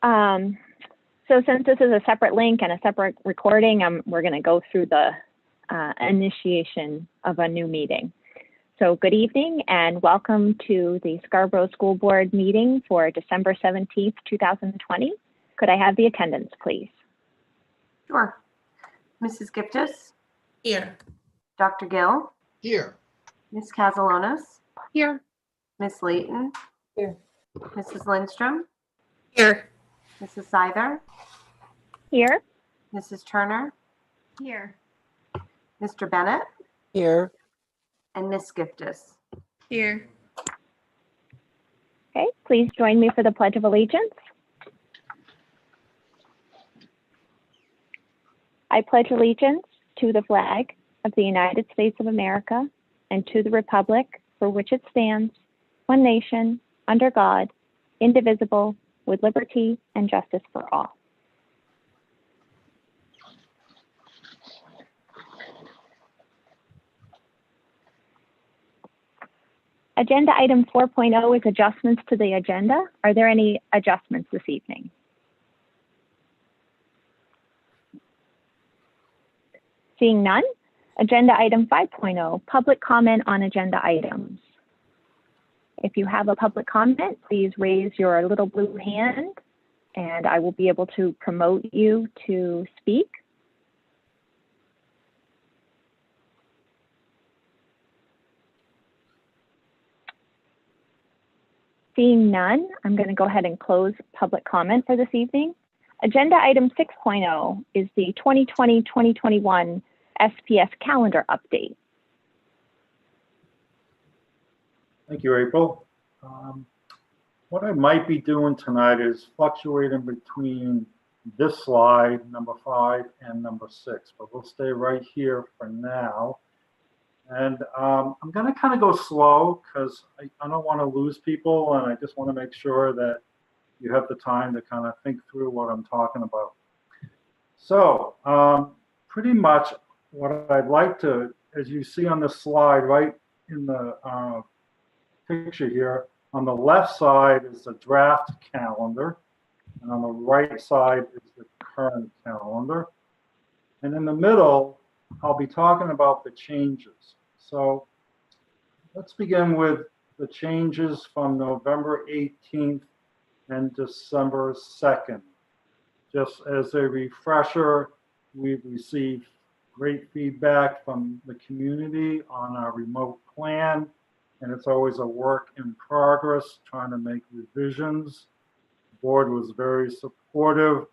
Um, so since this is a separate link and a separate recording, we're going to go through the initiation of a new meeting. So good evening and welcome to the Scarborough School Board meeting for December 17th, 2020. Could I have the attendance, please? Sure. Mrs. Giftis? Here. Dr. Gill? Here. Ms. Castellanos? Here. Ms. Layton? Here. Mrs. Lindstrom? Here. Mrs. Seither? Here. Mrs. Turner? Here. Mr. Bennett? Here. And Ms. Giftis? Here. Okay, please join me for the Pledge of Allegiance. I pledge allegiance to the flag of the United States of America and to the republic for which it stands, one nation, under God, indivisible, with liberty and justice for all. Agenda item 4.0 is adjustments to the agenda. Are there any adjustments this evening? Seeing none, agenda item 5.0, public comment on agenda items. If you have a public comment, please raise your little blue hand and I will be able to promote you to speak. Seeing none, I'm going to go ahead and close public comment for this evening. Agenda item 6.0 is the 2020-2021 SPS calendar update. Thank you, April. What I might be doing tonight is fluctuating between this slide, number 5, and number 6, but we'll stay right here for now. And I'm going to kind of go slow because I don't want to lose people, and I just want to make sure that you have the time to kind of think through what I'm talking about. So pretty much what I'd like to, as you see on the slide right in the picture here, on the left side is the draft calendar, and on the right side is the current calendar. And in the middle, I'll be talking about the changes. So let's begin with the changes from November 18th and December 2nd. Just as a refresher, we've received great feedback from the community on our remote plan, and it's always a work in progress trying to make revisions. The board was very supportive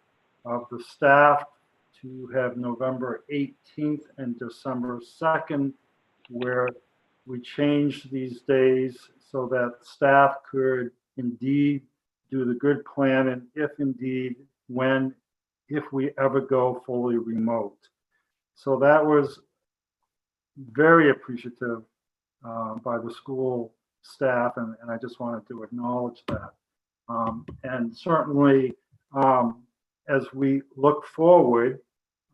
of the staff to have November 18th and December 2nd, where we changed these days so that staff could indeed do the good plan, and if indeed, if we ever go fully remote. So that was very appreciative by the school staff, and I just wanted to acknowledge that. And certainly, as we look forward,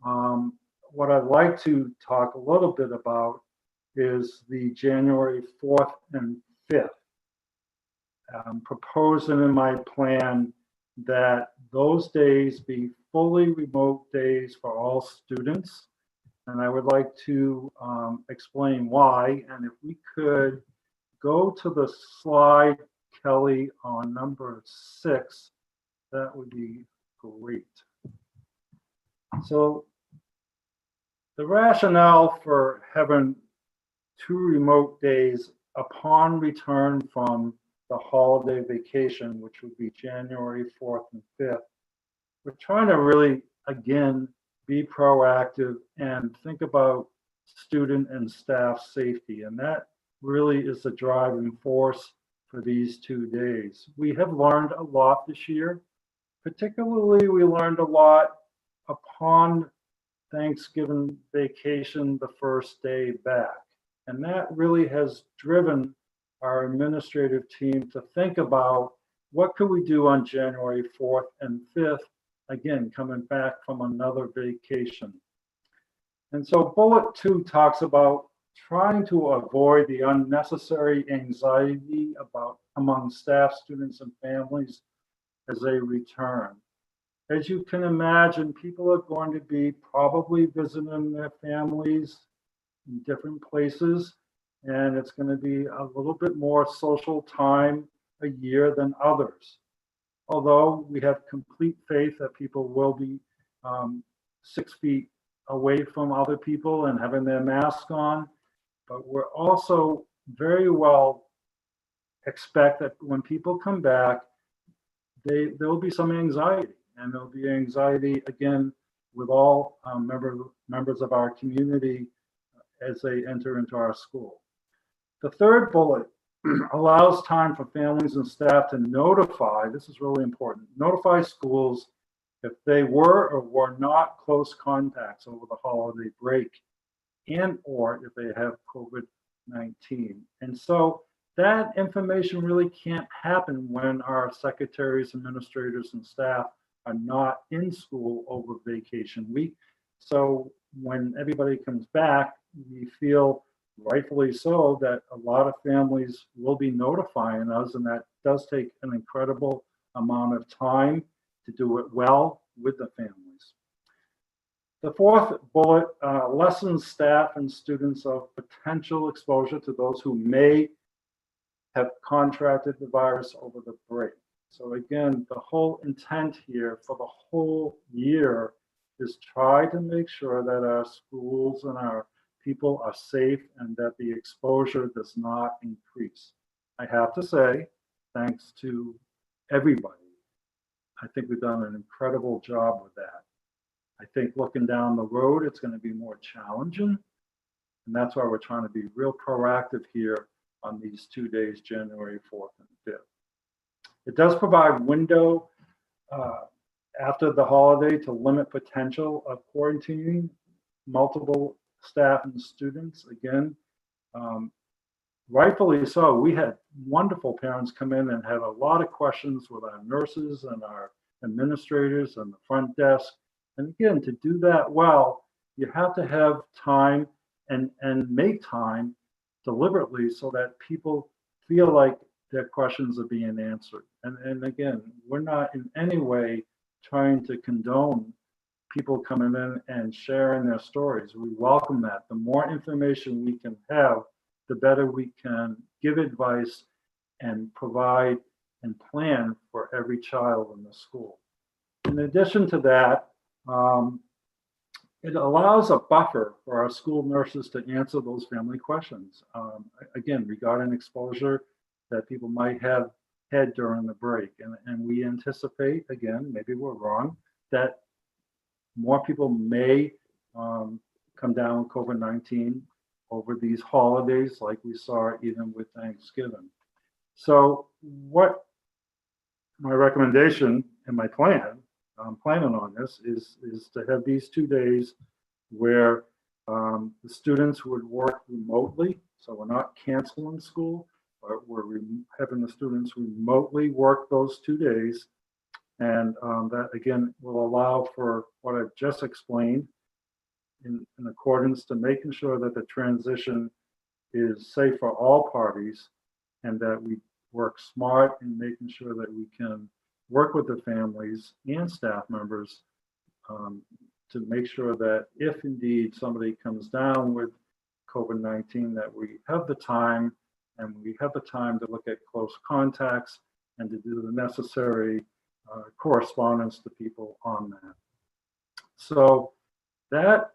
what I'd like to talk a little bit about is the January 4th and 5th. I'm proposing in my plan that those days be fully remote days for all students. And I would like to explain why. And if we could go to the slide, Kelly, on number 6, that would be great. So the rationale for having 2 remote days upon return from the holiday vacation, which would be January 4th and 5th, we're trying to really, again, be proactive and think about student and staff safety. And that really is the driving force for these 2 days. We have learned a lot this year. Particularly, we learned a lot upon Thanksgiving vacation, the first day back. And that really has driven our administrative team to think about what could we do on January 4th and 5th, again, coming back from another vacation. And so bullet 2 talks about trying to avoid the unnecessary anxiety among staff, students, and families as they return. As you can imagine, people are going to be probably visiting their families in different places, and it's going to be a little bit more social time a year than others. Although we have complete faith that people will be 6 feet away from other people and having their mask on, but we're also very well expect that when people come back, there'll be some anxiety, and there'll be anxiety again with all members of our community as they enter into our school. The third bullet allows time for families and staff to notify, this is really important, notify schools if they were or were not close contacts over the holiday break, and or if they have COVID-19. And so that information really can't happen when our secretaries, administrators, and staff are not in school over vacation week. So when everybody comes back, we feel rightfully so that a lot of families will be notifying us, and that does take an incredible amount of time to do it well with the families. The fourth bullet lessens staff and students of potential exposure to those who may have contracted the virus over the break. So again, the whole intent here for the whole year is try to make sure that our schools and our people are safe and that the exposure does not increase. I have to say, thanks to everybody, I think we've done an incredible job with that. I think looking down the road, it's going to be more challenging. And that's why we're trying to be real proactive here on these 2 days, January 4th and 5th. It does provide window after the holiday to limit potential of quarantining multiple staff and students. Again, rightfully so. We had wonderful parents come in and had a lot of questions with our nurses and our administrators and the front desk. And again, to do that well, you have to have time and make time deliberately so that people feel like their questions are being answered. And again, we're not in any way trying to condone people coming in and sharing their stories. We welcome that. The more information we can have, the better we can give advice and provide and plan for every child in the school. In addition to that, it allows a buffer for our school nurses to answer those family questions. Again, regarding exposure that people might have had during the break. And we anticipate, again, maybe we're wrong, that more people may come down with COVID-19 over these holidays, like we saw even with Thanksgiving. So what my recommendation and my plan, I'm planning on this, is to have these 2 days where the students would work remotely. So we're not canceling school, but we're having the students remotely work those 2 days. And that, again, will allow for what I've just explained in accordance to making sure that the transition is safe for all parties and that we work smart in making sure that we can work with the families and staff members to make sure that if indeed somebody comes down with COVID-19, that we have the time and we have the time to look at close contacts and to do the necessary correspondence to people on that. So that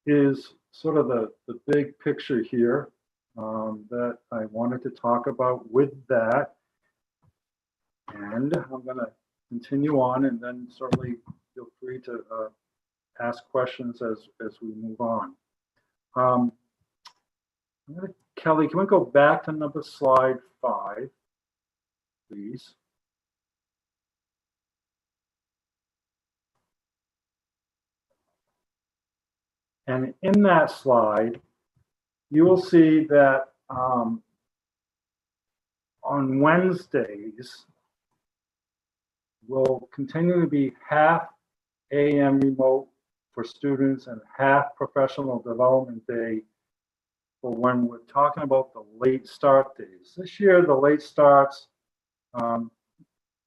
is sort of the big picture here that I wanted to talk about with that. And I'm going to continue on, and then certainly feel free to ask questions as we move on. Kelly, can we go back to slide 5, please? And in that slide, you will see that on Wednesdays, will continue to be half AM remote for students and half professional development day for when we're talking about the late start days. This year, the late starts,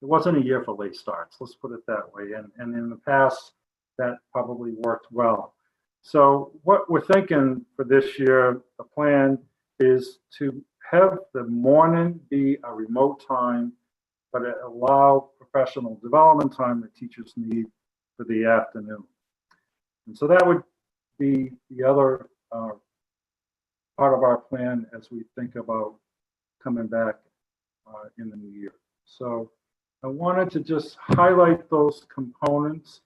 it wasn't a year for late starts, let's put it that way. And in the past, that probably worked well. So what we're thinking for this year, the plan is to have the morning be a remote time, but allow professional development time that teachers need for the afternoon. And so that would be the other part of our plan as we think about coming back in the new year. So I wanted to just highlight those components,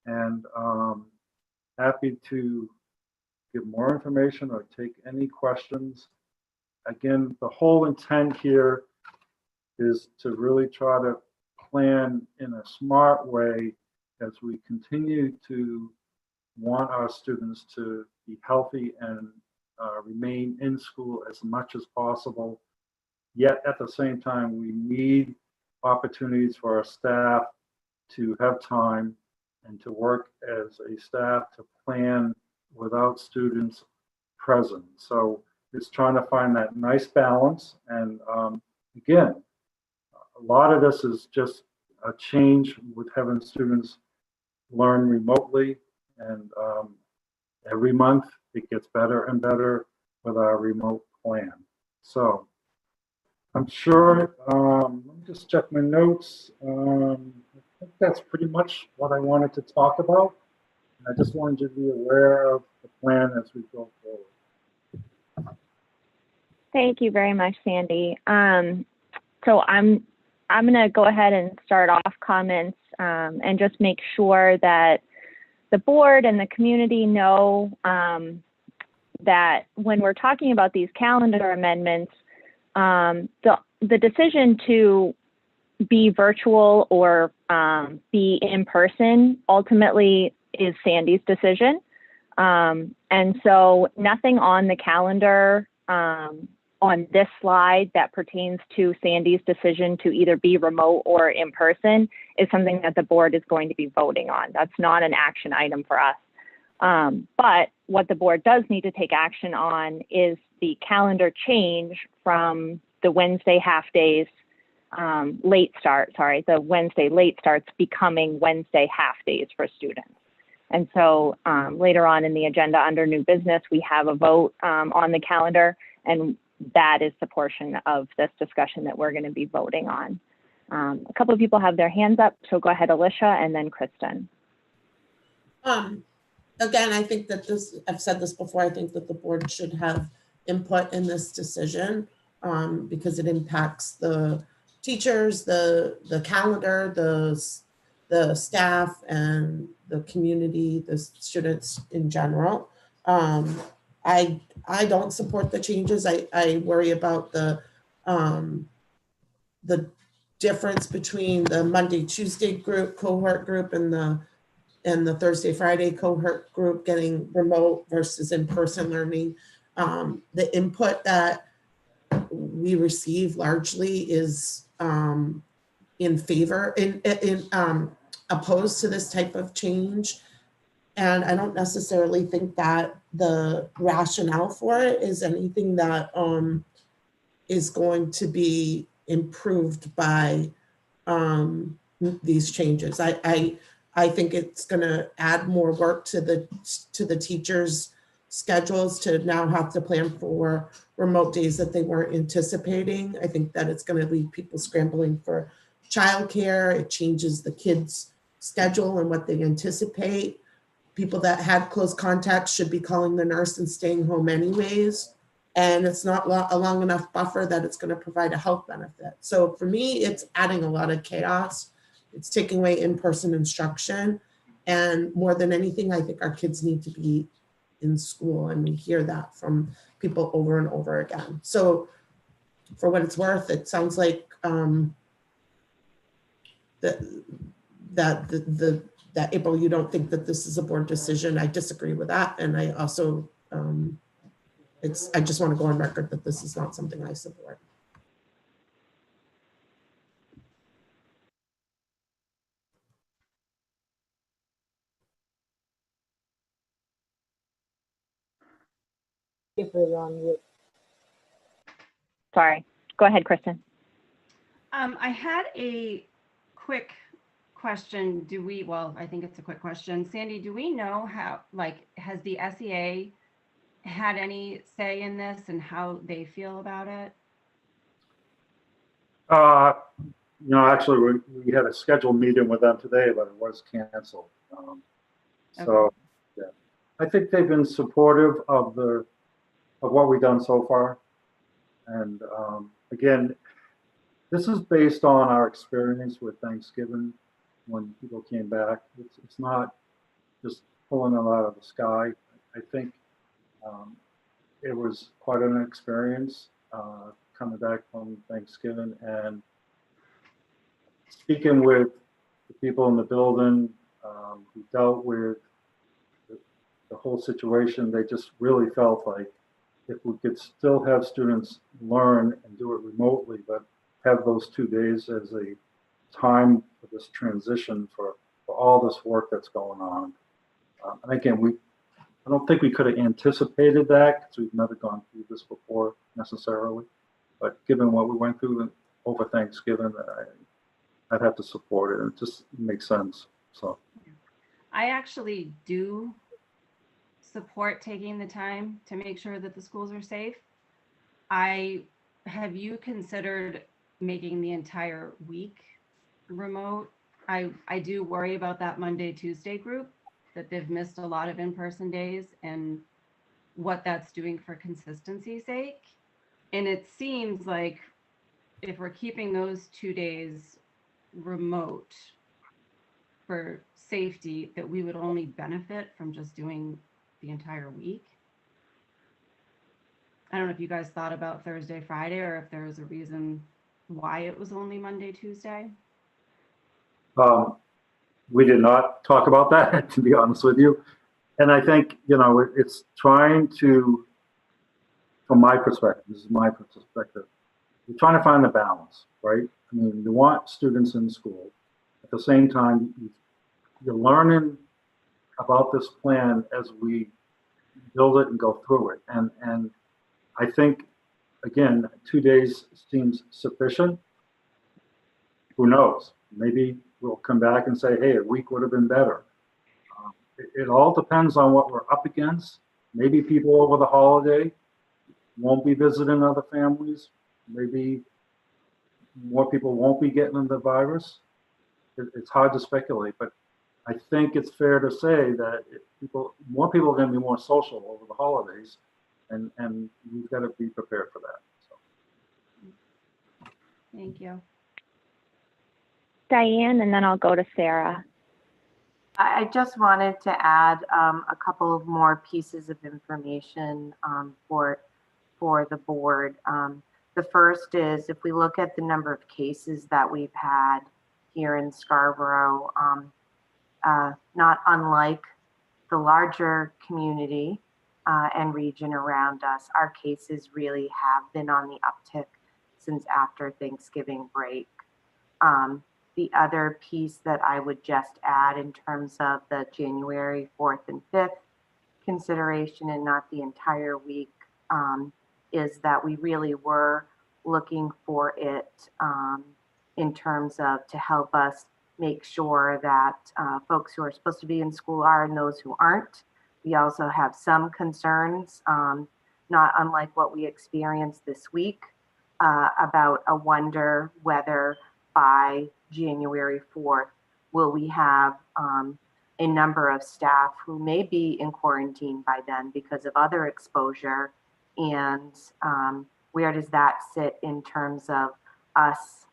and happy to give more information or take any questions. Again, the whole intent here is to really try to plan in a smart way as we continue to want our students to be healthy and remain in school as much as possible. Yet at the same time, we need opportunities for our staff to have time and to work as a staff to plan without students present. So it's trying to find that nice balance. And again, a lot of this is just a change with having students learn remotely. And every month it gets better and better with our remote plan. So I'm sure, let me just check my notes. I think that's pretty much what I wanted to talk about. I just wanted you to be aware of the plan as we go forward. Thank you very much, Sandy. So I'm going to go ahead and start off comments and just make sure that the board and the community know that when we're talking about these calendar amendments, the decision to be virtual or be in person ultimately is Sandy's decision. And so nothing on the calendar on this slide that pertains to Sandy's decision to either be remote or in person is something that the board is going to be voting on. That's not an action item for us. But what the board does need to take action on is the calendar change from the Wednesday half days the Wednesday late starts becoming Wednesday half days for students. And so later on in the agenda under new business, we have a vote on the calendar, and that is the portion of this discussion that we're going to be voting on. A couple of people have their hands up, so go ahead, Alicia, and then Kristen. Again, I think that I've said this before, I think that the board should have input in this decision because it impacts the teachers, the calendar, the staff, and the community, the students in general. I don't support the changes. I worry about the difference between the Monday, Tuesday cohort group and the Thursday, Friday cohort group getting remote versus in-person learning. The input that we receive largely is in favor, opposed to this type of change. And I don't necessarily think that the rationale for it is anything that is going to be improved by these changes. I think it's going to add more work to the teachers' schedules to now have to plan for remote days that they weren't anticipating. I think that it's going to leave people scrambling for childcare. It changes the kids' schedule and what they anticipate. People that had close contacts should be calling the nurse and staying home anyways. And it's not a long enough buffer that it's going to provide a health benefit. So for me, it's adding a lot of chaos. It's taking away in-person instruction. And more than anything, I think our kids need to be in school. And we hear that from people over and over again. So for what it's worth, it sounds like that April, you don't think that this is a board decision. I disagree with that. And I also, I just want to go on record that this is not something I support. Sorry, go ahead, Kristen. I had a quick question. Well, I think it's a quick question. Sandy, do we know how, has the SEA had any say in this and how they feel about it? Actually, we had a scheduled meeting with them today, but it was canceled. So, yeah, I think they've been supportive of what we've done so far. And again, this is based on our experience with Thanksgiving when people came back. It's not just pulling them out of the sky. I think it was quite an experience coming back from Thanksgiving and speaking with the people in the building who dealt with the whole situation. They just really felt like if we could still have students learn and do it remotely, but have those 2 days as a time for this transition for all this work that's going on. And again, I don't think we could have anticipated that because we've never gone through this before necessarily. But given what we went through over Thanksgiving, I'd have to support it. It just makes sense. So I actually do support taking the time to make sure that the schools are safe. Have you considered making the entire week remote? I do worry about that Monday, Tuesday group, that they've missed a lot of in-person days and what that's doing for consistency's sake. And it seems like if we're keeping those 2 days remote for safety, that we would only benefit from just doing the entire week. I don't know if you guys thought about Thursday, Friday, or if there was a reason why it was only Monday, Tuesday. We did not talk about that, to be honest with you. And I think, it's trying to, from my perspective, this is my perspective, you're trying to find the balance, right? I mean, you want students in school. At the same time, you're learning about this plan as we build it and go through it. And I think, again, 2 days seems sufficient. Who knows? Maybe we'll come back and say, hey, a week would have been better. It all depends on what we're up against. Maybe people over the holiday won't be visiting other families. Maybe more people won't be getting the virus. It's hard to speculate, but I think it's fair to say that more people are going to be more social over the holidays, and we've got to be prepared for that. So. Thank you. Diane, and then I'll go to Sarah. I just wanted to add a couple of more pieces of information for the board. The first is if we look at the number of cases that we've had here in Scarborough, not unlike the larger community and region around us, our cases really have been on the uptick since after Thanksgiving break. The other piece that I would just add in terms of the January 4th and 5th consideration and not the entire week is that we really were looking for it in terms of to help us make sure that folks who are supposed to be in school are and those who aren't. We also have some concerns, not unlike what we experienced this week, about a wonder whether by January 4th, will we have a number of staff who may be in quarantine by then because of other exposure, and where does that sit in terms of us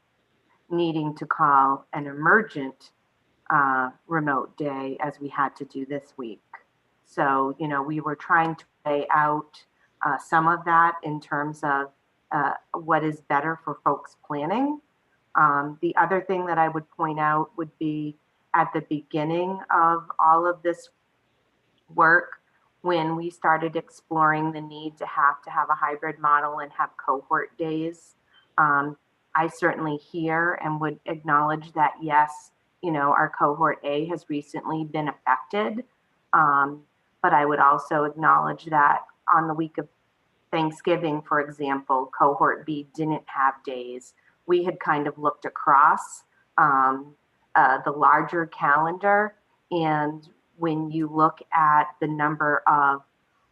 needing to call an emergent remote day as we had to do this week. So, we were trying to lay out some of that in terms of what is better for folks planning. The other thing that I would point out would be at the beginning of all of this work, when we started exploring the need to have a hybrid model and have cohort days. I certainly hear and would acknowledge that, yes, our cohort A has recently been affected. But I would also acknowledge that on the week of Thanksgiving, for example, cohort B didn't have days. We had kind of looked across the larger calendar. And when you look at the number of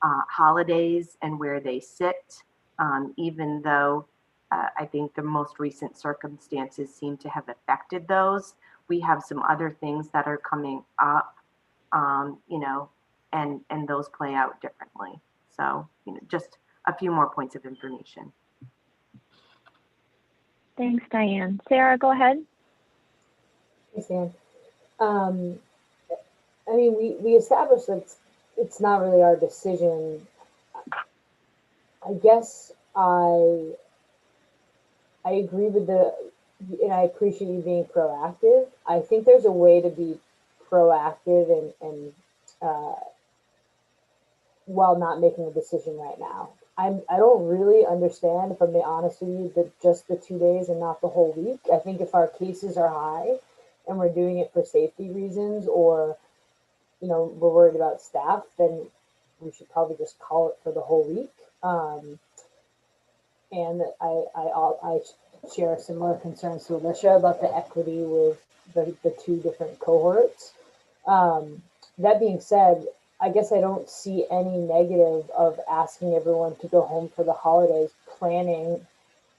holidays and where they sit, even though I think the most recent circumstances seem to have affected those, we have some other things that are coming up, you know, and those play out differently. So, you know, just a few more points of information. Thanks, Diane. Sarah, go ahead. Thanks, Dan. I mean, we established that it's not really our decision. I guess I agree with and I appreciate you being proactive. I think there's a way to be proactive and while not making a decision right now. I don't really understand, if I'm being honest with you, that just the 2 days and not the whole week. I think if our cases are high and we're doing it for safety reasons, or, you know, we're worried about staff, then we should probably just call it for the whole week. And I share similar concerns to Alicia about the equity with the two different cohorts. That being said, I guess I don't see any negative of asking everyone to go home for the holidays, planning,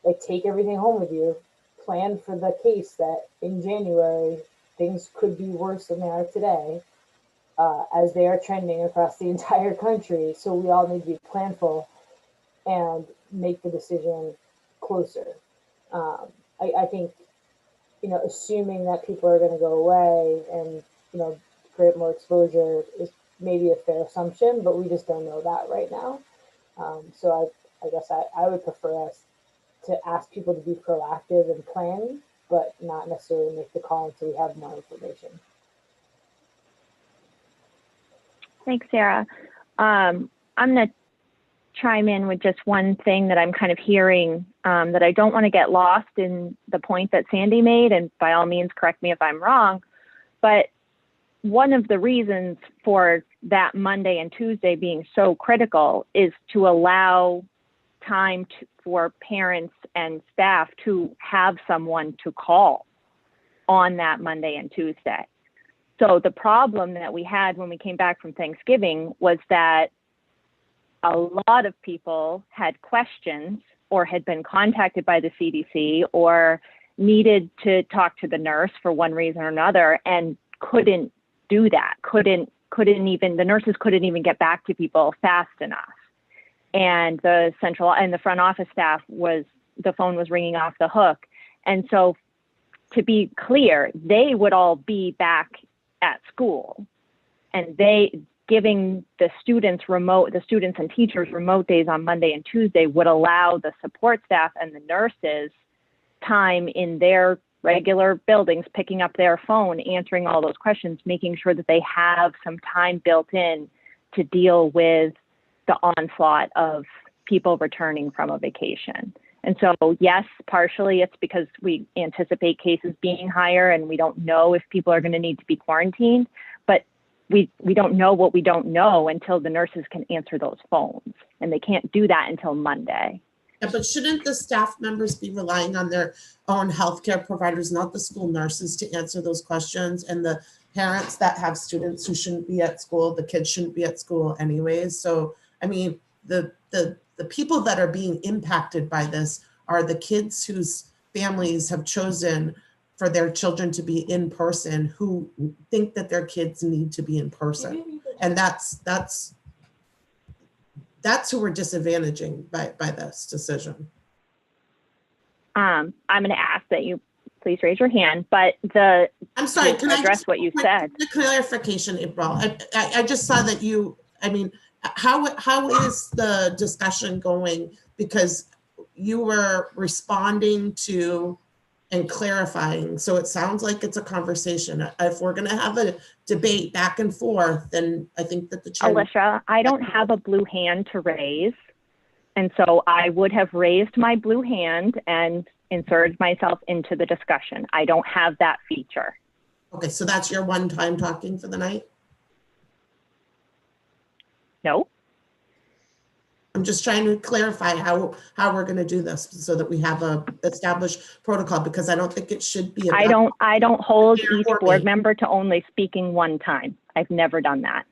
like, take everything home with you, plan for the case that in January, things could be worse than they are today, as they are trending across the entire country. So we all need to be planful and make the decision closer. I think, you know, assuming that people are going to go away and, you know, create more exposure is maybe a fair assumption, but we just don't know that right now. So I guess I would prefer us to ask people to be proactive and plan, but not necessarily make the call until we have more information. Thanks, Sarah. I'm going to chime in with just one thing that I'm kind of hearing, that I don't want to get lost in the point that Sandy made, and by all means, correct me if I'm wrong, but one of the reasons for that Monday and Tuesday being so critical is to allow time for parents and staff to have someone to call on that Monday and Tuesday. So the problem that we had when we came back from Thanksgiving was that a lot of people had questions or had been contacted by the CDC or needed to talk to the nurse for one reason or another and couldn't do that, the nurses couldn't even get back to people fast enough. And the central and the front office staff the phone was ringing off the hook. And so, to be clear, they would all be back at school, and giving the students and teachers remote days on Monday and Tuesday would allow the support staff and the nurses time in their regular buildings, picking up their phone, answering all those questions, making sure that they have some time built in to deal with the onslaught of people returning from a vacation. And so, yes, partially it's because we anticipate cases being higher and we don't know if people are going to need to be quarantined, but we don't know what we don't know until the nurses can answer those phones, and they can't do that until Monday. Yeah, but shouldn't the staff members be relying on their own healthcare providers, not the school nurses, to answer those questions? And the parents that have students who shouldn't be at school, the kids shouldn't be at school anyways. So, I mean, the people that are being impacted by this are the kids whose families have chosen for their children to be in person, who think that their kids need to be in person. And that's who we're disadvantaging by this decision. I'm going to ask that you please raise your hand, but I'm sorry, can I address what you said? The clarification, April. I just saw that how is the discussion going? Because you were responding to and clarifying. So it sounds like it's a conversation. If we're going to have a debate back and forth, then I think that the chair. Alicia, I don't have a blue hand to raise. And so I would have raised my blue hand and inserted myself into the discussion. I don't have that feature. Okay, so that's your one time talking for the night? No. I'm just trying to clarify how we're going to do this so that we have a established protocol, because I don't think it should be. I don't hold each or board me. member to only speaking one time. I've never done that.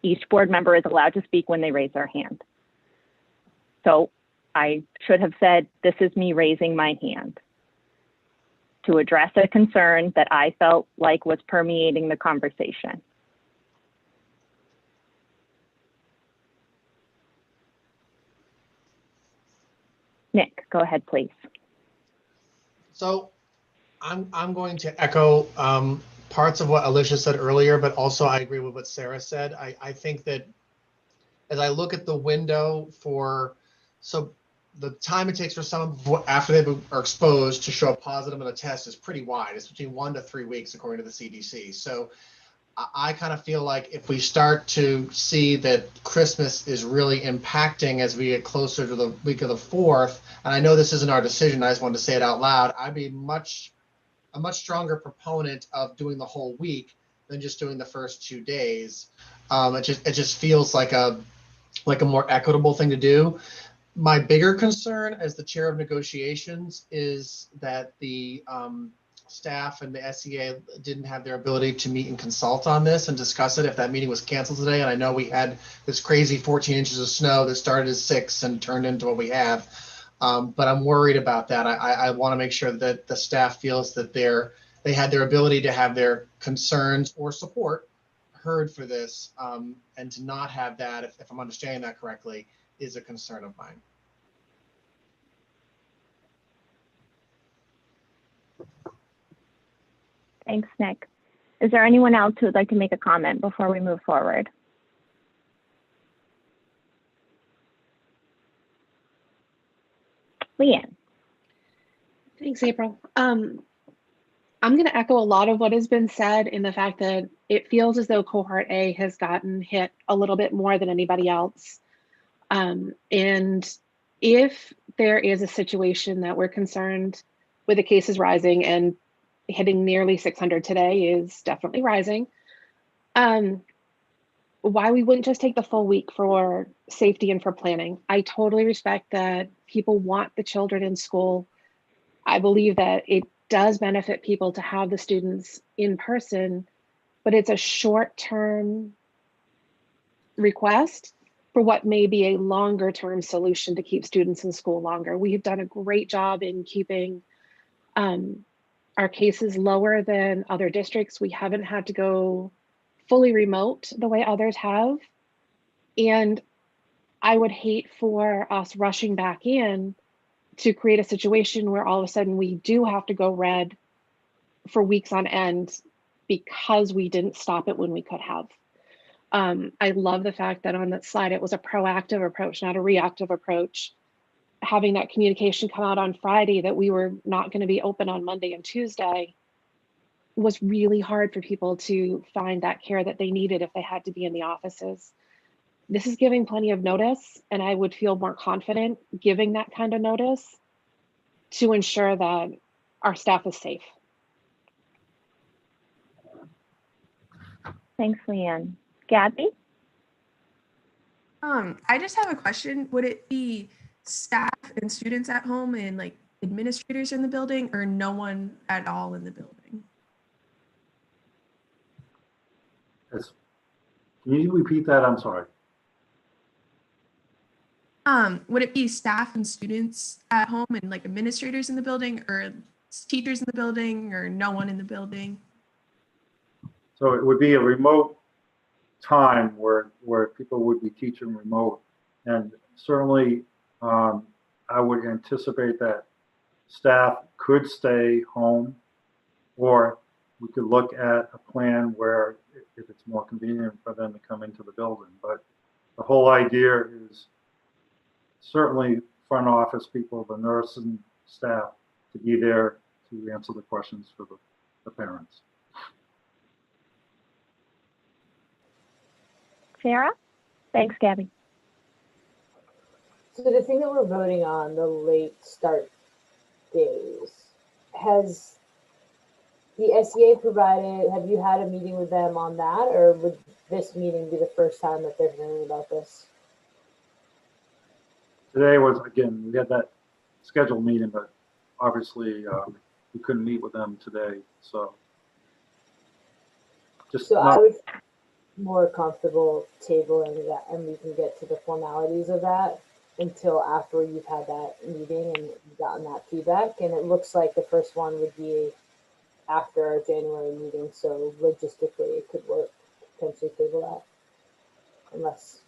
Each board member is allowed to speak when they raise their hand. So I should have said, this is me raising my hand to address a concern that I felt like was permeating the conversation. Nick, go ahead, please. So I'm going to echo parts of what Alicia said earlier, but also I agree with what Sarah said. I think that as I look at the window so the time it takes for someone after they are exposed to show a positive on a test is pretty wide. It's between 1 to 3 weeks, according to the CDC. So I kind of feel like if we start to see that Christmas is really impacting as we get closer to the week of the 4th, and I know this isn't our decision, I just wanted to say it out loud, I'd be a much stronger proponent of doing the whole week than just doing the first 2 days. It just feels like a more equitable thing to do. My bigger concern as the chair of negotiations is that the staff and the SEA didn't have their ability to meet and consult on this and discuss it if that meeting was canceled today. And I know we had this crazy 14 inches of snow that started as 6 and turned into what we have. But I'm worried about that. I want to make sure that the staff feels that they had their ability to have their concerns or support heard for this, and to not have that, if I'm understanding that correctly, is a concern of mine. Thanks, Nick. Is there anyone else who would like to make a comment before we move forward? Leanne. Thanks, April. I'm going to echo a lot of what has been said in the fact that it feels as though cohort A has gotten hit a little bit more than anybody else. And if there is a situation that we're concerned with the cases rising, and hitting nearly 600 today is definitely rising, why we wouldn't just take the full week for safety and for planning. I totally respect that people want the children in school. I believe that it does benefit people to have the students in person, but it's a short-term request for what may be a longer-term solution to keep students in school longer. We have done a great job in keeping our cases lower than other districts. We haven't had to go fully remote the way others have. And I would hate for us rushing back in to create a situation where all of a sudden we do have to go red for weeks on end because we didn't stop it when we could have. I love the fact that on that slide, it was a proactive approach, not a reactive approach. Having that communication come out on Friday that we were not going to be open on Monday and Tuesday was really hard for people to find that care that they needed if they had to be in the offices. This is giving plenty of notice, and I would feel more confident giving that kind of notice to ensure that our staff is safe. Thanks, Leanne. Gabby? I just have a question. Would it be staff and students at home and like administrators in the building, or no one at all in the building? Yes. Can you repeat that? I'm sorry. Would it be staff and students at home and like administrators in the building, or teachers in the building, or no one in the building? So it would be a remote time where people would be teaching remote, and certainly I would anticipate that staff could stay home, or we could look at a plan where if it's more convenient for them to come into the building. But the whole idea is certainly front office people, the nurse and staff, to be there to answer the questions for the parents. Sarah? Thanks, Gabby. So the thing that we're voting on, the late start days, has the SEA provided, have you had a meeting with them on that, or would this meeting be the first time that they're hearing about this? today was, again, we had that scheduled meeting, but obviously we couldn't meet with them today, so. Just So I not, was more comfortable tabling that, and we can get to the formalities of that until after you've had that meeting and you've gotten that feedback. And it looks like the first one would be after our January meeting, so logistically it could work to potentially table that, unless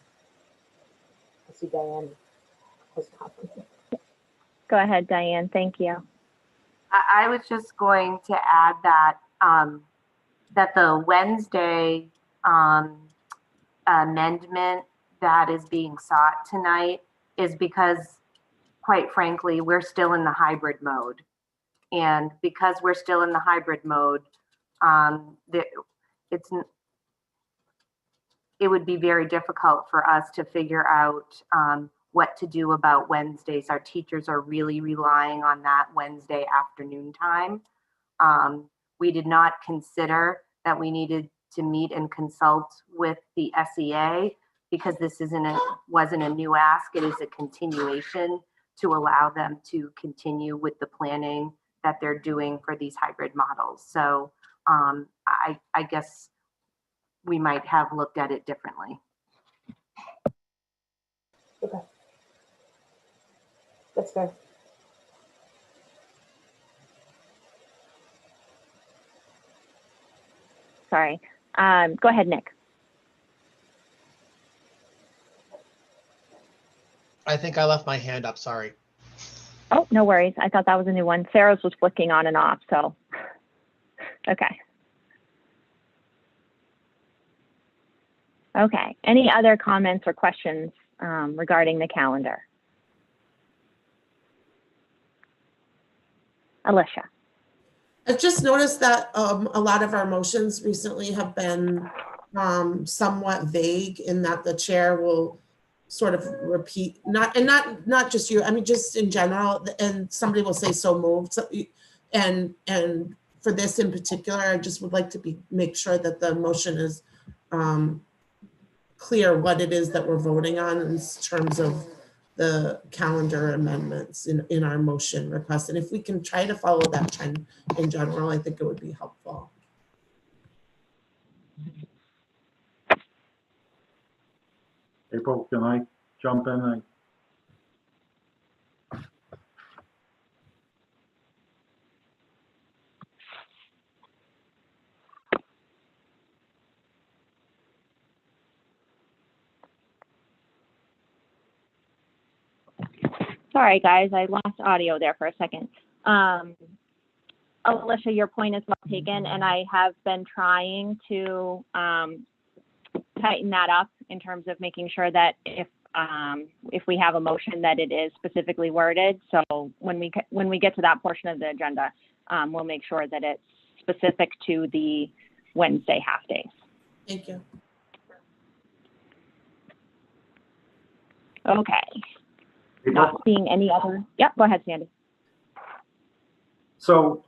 I see Diane has confidence. Go ahead, Diane. Thank you. I was just going to add that that the Wednesday amendment that is being sought tonight is because, quite frankly, we're still in the hybrid mode. And because we're still in the hybrid mode, it would be very difficult for us to figure out what to do about Wednesdays. Our teachers are really relying on that Wednesday afternoon time. We did not consider that we needed to meet and consult with the SEA because this wasn't a new ask. It is a continuation to allow them to continue with the planning that they're doing for these hybrid models. So I guess we might have looked at it differently. Okay. That's fair. Sorry. Go ahead, Nick. I think I left my hand up, sorry. Oh, no worries. I thought that was a new one. Sarah's was flicking on and off, so. Okay. Okay. Any other comments or questions regarding the calendar? Alicia. I've just noticed that a lot of our motions recently have been somewhat vague in that the chair will sort of repeat, not just you, I mean, just in general, and somebody will say so moved. So, and for this in particular, I just would like to make sure that the motion is clear what it is that we're voting on in terms of the calendar amendments in our motion request. And if we can try to follow that trend in general, I think it would be helpful. April, can I jump in? Sorry, guys, I lost audio there for a second. Alicia, your point is well taken, and I have been trying to tighten that up in terms of making sure that if we have a motion that it is specifically worded. So when we get to that portion of the agenda, we'll make sure that it's specific to the Wednesday half days. Thank you. Okay. April? Not seeing any other. Yep, go ahead, Sandy. So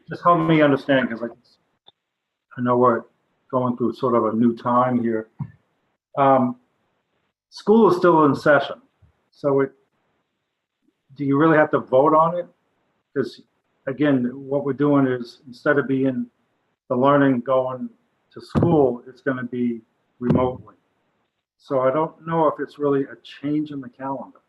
just help me understand, because I know we're going through sort of a new time here. School is still in session, so do you really have to vote on it? Because again, what we're doing is, instead of being the learning going to school, it's going to be remotely. So I don't know if it's really a change in the calendar.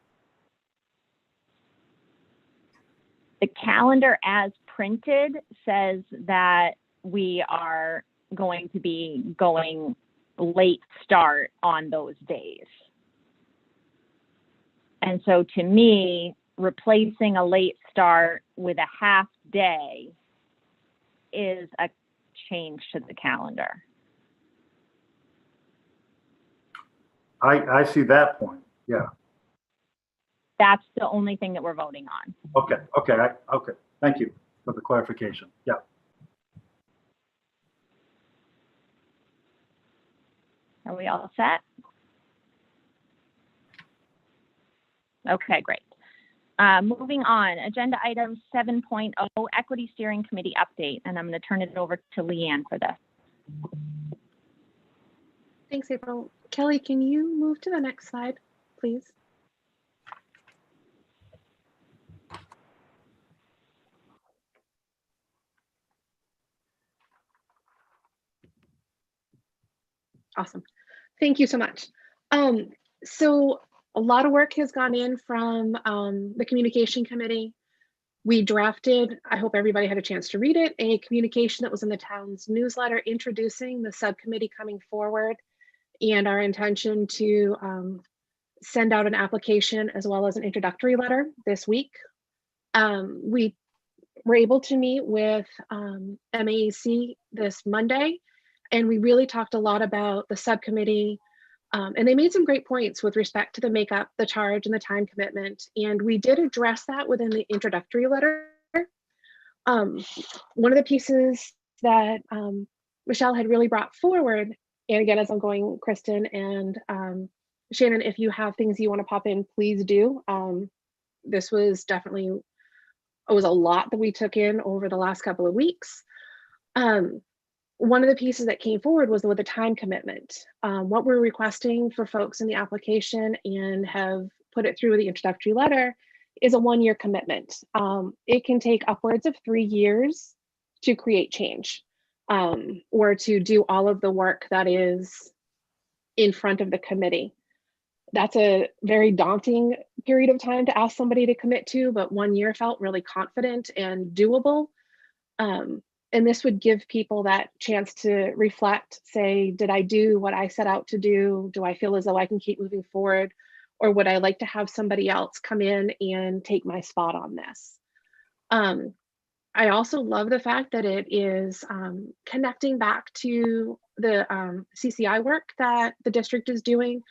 The calendar as printed says that we are going to be going late start on those days. And so to me, replacing a late start with a half day is a change to the calendar. I see that point, yeah. That's the only thing that we're voting on. Okay, okay. Thank you for the clarification, yeah. Are we all set? Okay, great. Moving on, agenda item 7.0, Equity Steering Committee update, and I'm going to turn it over to Leanne for this. Thanks, April. Kelly, can you move to the next slide, please. Awesome. Thank you so much. So a lot of work has gone in from the communication committee. We drafted, I hope everybody had a chance to read it, a communication that was in the town's newsletter introducing the subcommittee coming forward and our intention to send out an application as well as an introductory letter this week. We were able to meet with MAEC this Monday, and we really talked a lot about the subcommittee, and they made some great points with respect to the makeup, the charge, and the time commitment. And we did address that within the introductory letter. One of the pieces that Michelle had really brought forward, and again, as I'm going, Kristen and Shannon, if you have things you want to pop in, please do. This was definitely, it was a lot that we took in over the last couple of weeks. One of the pieces that came forward was with the time commitment. What we're requesting for folks in the application and have put it through the introductory letter is a 1-year commitment. It can take upwards of 3 years to create change or to do all of the work that is in front of the committee. That's a very daunting period of time to ask somebody to commit to, but 1 year felt really confident and doable. And this would give people that chance to reflect, say, did I do what I set out to do? Do I feel as though I can keep moving forward? Or would I like to have somebody else come in and take my spot on this? I also love the fact that it is connecting back to the CCI work that the district is doing.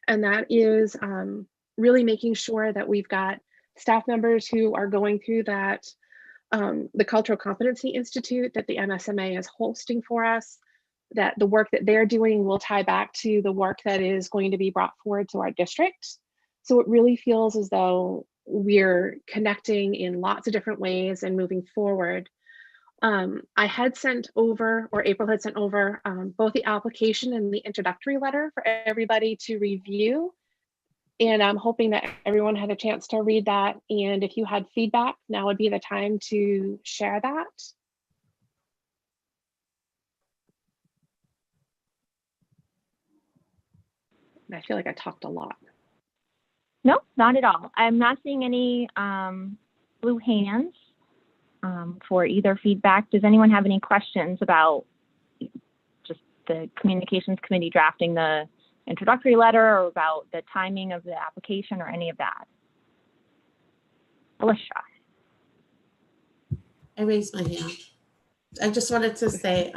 And that is really making sure that we've got staff members who are going through that the Cultural Competency Institute that the MSMA is hosting for us, that the work that they're doing will tie back to the work that is going to be brought forward to our district. So it really feels as though we're connecting in lots of different ways and moving forward. I had sent over, or April had sent over, both the application and the introductory letter for everybody to review. And I'm hoping that everyone had a chance to read that. And if you had feedback, now would be the time to share that. And I feel like I talked a lot. No, not at all. I'm not seeing any blue hands for either feedback. Does anyone have any questions about just the communications committee drafting the introductory letter, or about the timing of the application, or any of that? Alicia. I raised my hand. I just wanted to say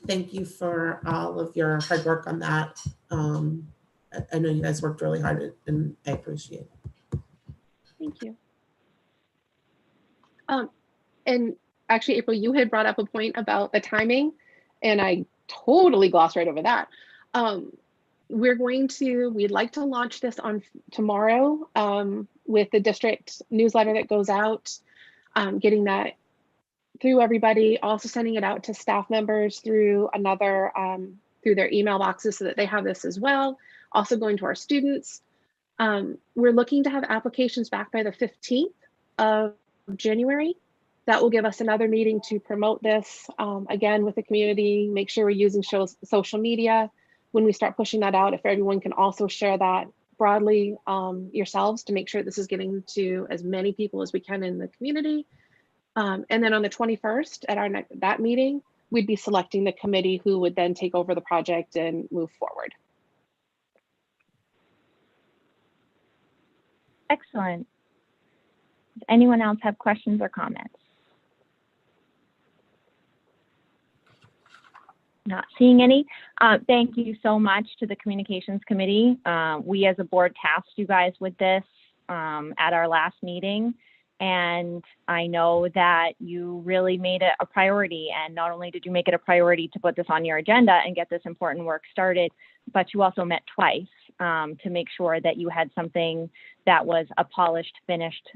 thank you for all of your hard work on that. I know you guys worked really hard and I appreciate it. Thank you. And actually, April, you had brought up a point about the timing, and I totally glossed right over that. We'd like to launch this on tomorrow with the district newsletter that goes out, getting that through everybody, also sending it out to staff members through another, through their email boxes so that they have this as well. Also going to our students. We're looking to have applications back by the 15th of January. That will give us another meeting to promote this again with the community, make sure we're using social media. When we start pushing that out, if everyone can also share that broadly yourselves to make sure this is getting to as many people as we can in the community. And then on the 21st at that meeting, we'd be selecting the committee who would then take over the project and move forward. Excellent. Does anyone else have questions or comments? Not seeing any. Thank you so much to the communications committee. We as a board tasked you guys with this at our last meeting. And I know that you really made it a priority. And not only did you make it a priority to put this on your agenda and get this important work started, but you also met twice to make sure that you had something that was a polished, finished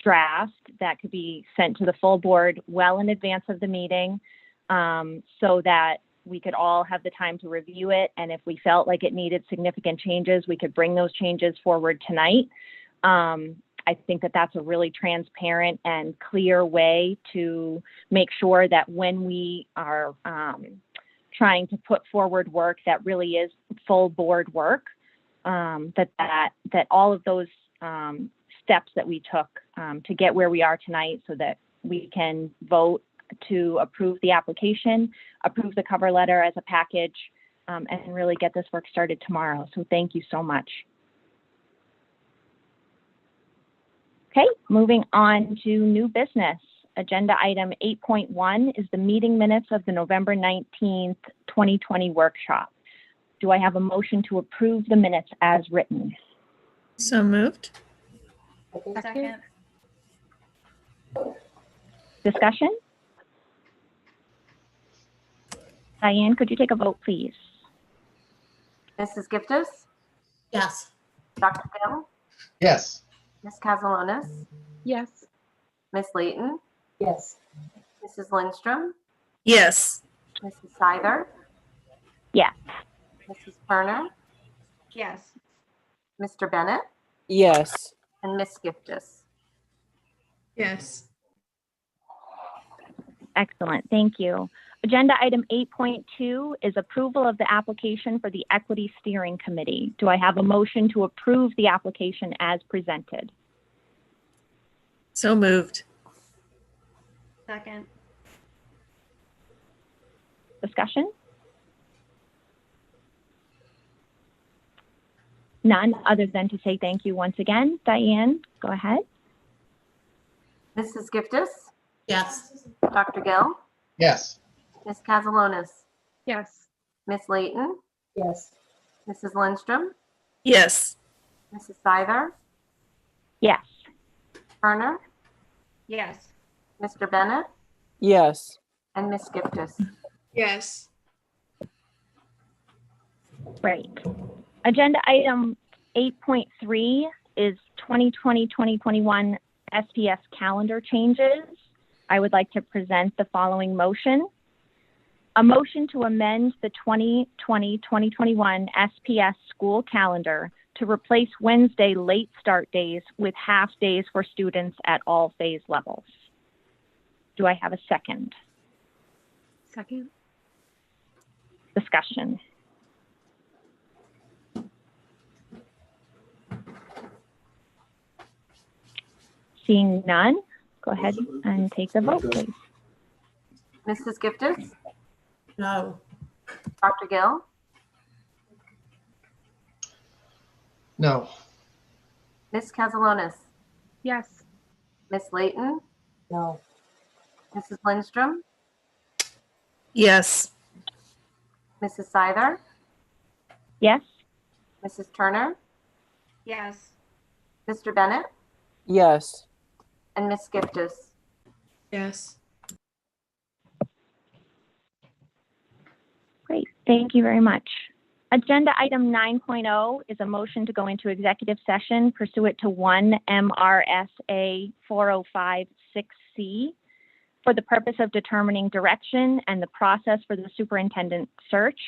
draft that could be sent to the full board well in advance of the meeting, so that we could all have the time to review it. And if we felt like it needed significant changes, we could bring those changes forward tonight. I think that that's a really transparent and clear way to make sure that when we are trying to put forward work that really is full board work, that all of those steps that we took to get where we are tonight, so that we can vote to approve the application, approve the cover letter as a package, and really get this work started tomorrow. So thank you so much. Okay, moving on to new business. Agenda item 8.1 is the meeting minutes of the November 19th, 2020 workshop. Do I have a motion to approve the minutes as written? So moved. Second. Discussion? Diane, could you take a vote, please? Mrs. Giftis, Yes. Dr. Gill, Yes. Ms. Castellanos, Yes. Ms. Layton, Yes. Mrs. Lindstrom, Yes. Mrs. Seither, Yes. Mrs. Turner, Yes. Mr. Bennett, Yes. and Ms. Giftis. Yes. Excellent, thank you. Agenda item 8.2 is approval of the application for the Equity Steering Committee. Do I have a motion to approve the application as presented? So moved. Second. Discussion? None, other than to say thank you once again. Diane, go ahead. Mrs. Giftis, Yes. Dr. Gill, Yes. Ms. Castellanos, Yes. Ms. Layton, Yes. Mrs. Lindstrom, Yes. Mrs. Seither, Yes. Turner, Yes. Mr. Bennett, Yes. and Ms. Giftis. Yes. Great. Agenda item 8.3 is 2020-2021 SPS calendar changes. I would like to present the following motion. A motion to amend the 2020-2021 SPS school calendar to replace Wednesday late start days with half days for students at all phase levels. Do I have a second? Second. Discussion. Seeing none, go ahead and take the vote, please. Mrs. Giftis, No. Dr. Gill, No. Ms. Castellanos, Yes. Ms. Layton, No. Mrs. Lindstrom, Yes. Mrs. Seither, Yes? Mrs. Turner, Yes. Mr. Bennett, Yes. and Ms. Giftis. Yes. Great, thank you very much. Agenda item 9.0 is a motion to go into executive session pursuant to 1 MRSA 4056C for the purpose of determining direction and the process for the superintendent search,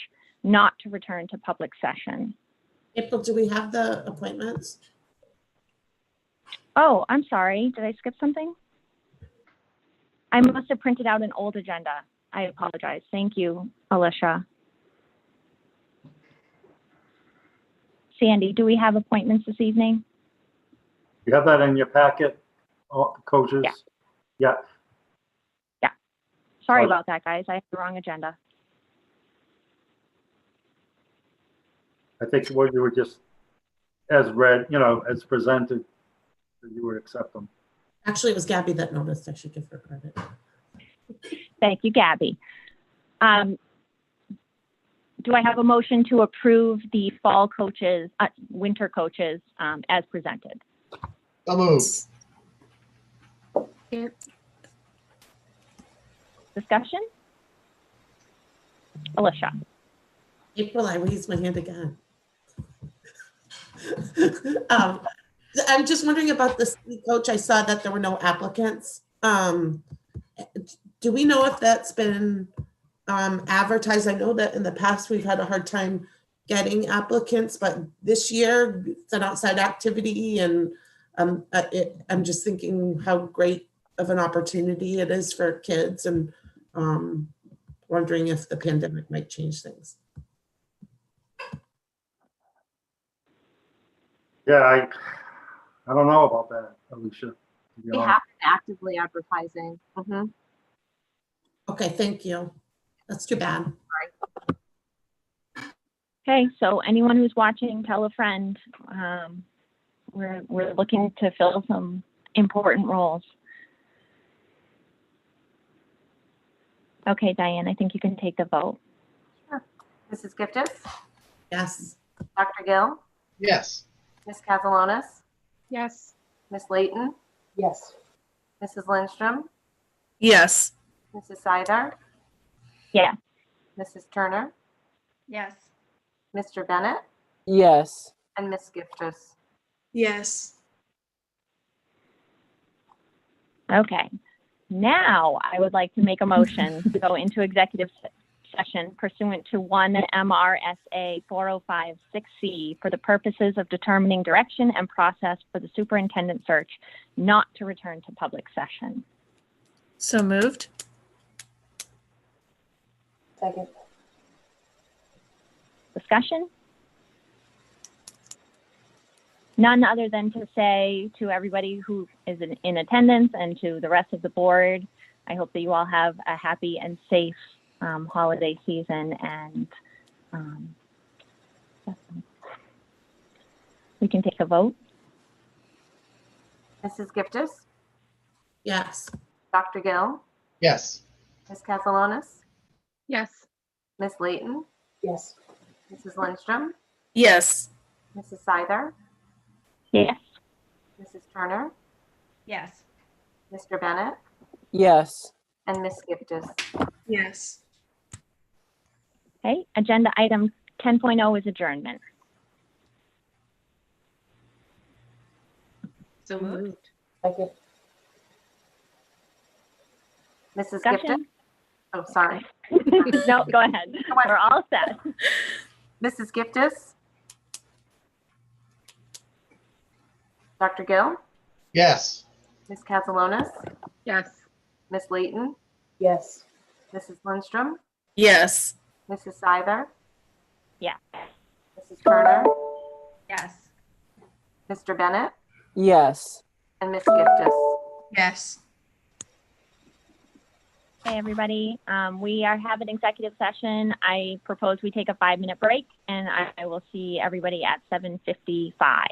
not to return to public session. April, do we have the appointments? Oh, I'm sorry, did I skip something? I must have printed out an old agenda. I apologize. Thank you, Alicia. Sandy, do we have appointments this evening? You have that in your packet, coaches? Yeah. Yeah. Sorry Oh. about that, guys. I have the wrong agenda. I think what you were just, as read, as presented, you would accept them. Actually, it was Gabby that noticed. I should give her credit. Thank you, Gabby. Do I have a motion to approve the fall coaches, winter coaches as presented? So moved. Discussion? Alicia? April, I raised my hand again. I'm just wondering about the ski coach. I saw that there were no applicants. Do we know if that's been advertise? I know that in the past we've had a hard time getting applicants, but this year it's an outside activity, and I'm just thinking how great of an opportunity it is for kids, and wondering if the pandemic might change things. Yeah, I don't know about that, Alicia. to be We honest. have been actively advertising. Mhm. Okay, thank you. That's too bad. Okay, so anyone who's watching, tell a friend. We're looking to fill some important roles. Okay, Diane, I think you can take the vote. Sure. Mrs. Giftis, Yes. Dr. Gill, Yes. Ms. Castellanos, Yes. Ms. Layton, Yes. Mrs. Lindstrom, Yes. Mrs. Seidar, Yeah. Mrs. Turner, Yes. Mr. Bennett, Yes. and Ms. Giftis. Yes. Okay. Now I would like to make a motion to go into executive session pursuant to 1 MRSA 4056C for the purposes of determining direction and process for the superintendent search, not to return to public session. So moved. Second. Discussion? None other than to say to everybody who is in attendance and to the rest of the board, I hope that you all have a happy and safe holiday season, and we can take a vote. Mrs. Giftis, Yes. Dr. Gill, Yes. Ms. Castellanos, Yes. Ms. Layton, Yes. Mrs. Lindstrom, Yes. Mrs. Seidar, Yes. Mrs. Turner, Yes. Mr. Bennett, Yes. and Ms. Giftis. Yes. Okay, agenda item 10.0 is adjournment. So moved. Second. Mrs. Giftis. Discussion? Oh, sorry. No, go ahead. We're all set. Mrs. Giftis, Dr. Gill, Yes. Ms. Castellanos, Yes. Ms. Layton, Yes. Mrs. Lindstrom, Yes. Mrs. Seidar, Yeah. Mrs. Turner, Yes. Mr. Bennett, Yes. and Ms. Giftis. Yes. Hey, everybody. We are having executive session. I propose we take a 5-minute break, and I will see everybody at 7:55.